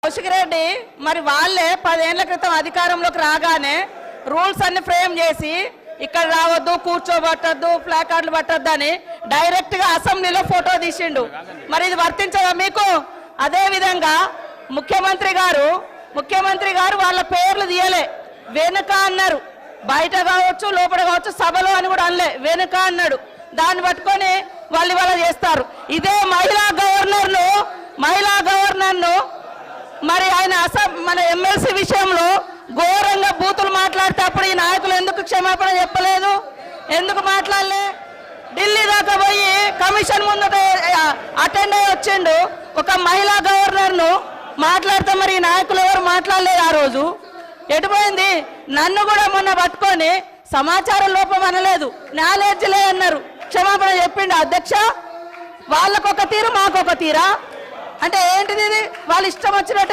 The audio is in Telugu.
కౌశిక్ రెడ్డి మరి వాళ్ళే 10 ఏళ్ల క్రితం అధికారంలోకి రాగానే రూల్స్ అన్ని ఫ్రేమ్ చేసి ఇక్కడ రావద్దు, కూర్చోబట్టద్దు, ఫ్లాగ్ కార్డులు పట్టద్దు అని డైరెక్ట్ గా అసెంబ్లీలో ఫోటో తీసిండు. మరి ఇది వర్తించదా మీకు? అదే విధంగా ముఖ్యమంత్రి గారు వాళ్ళ పేర్లు తీయలే, వెనుక అన్నారు. బయట కావచ్చు, లోపల కావచ్చు, సభలో అని కూడా అనలే, వెనుక అన్నాడు. దాన్ని పట్టుకొని వాళ్ళు ఇవాళ చేస్తారు. ఇదే మహిళా గవర్నర్ను మరి ఆయన మన ఎమ్మెల్సీ విషయంలో ఘోరంగా బూతులు మాట్లాడితే అప్పుడు ఈ నాయకులు ఎందుకు క్షమాపణ చెప్పలేదు? ఎందుకు మాట్లాడలే? ఢిల్లీ దాకా పోయి కమిషన్ ముందట అటెండ్ అయ్యి వచ్చిండు. ఒక మహిళా గవర్నర్ను మాట్లాడితే మరి ఈ నాయకులు ఎవరు మాట్లాడలేదు ఆ రోజు. ఎటుపోయింది? నన్ను కూడా మొన్న పట్టుకొని సమాచారం లోపం అనలేదు, నాలెడ్జ్ లే అన్నారు. క్షమాపణ చెప్పిండు అధ్యక్ష. వాళ్ళకొక తీరు, మాకొక తీరా? అంటే ఏంటిది? ఇది వాళ్ళు ఇష్టం వచ్చినట్టు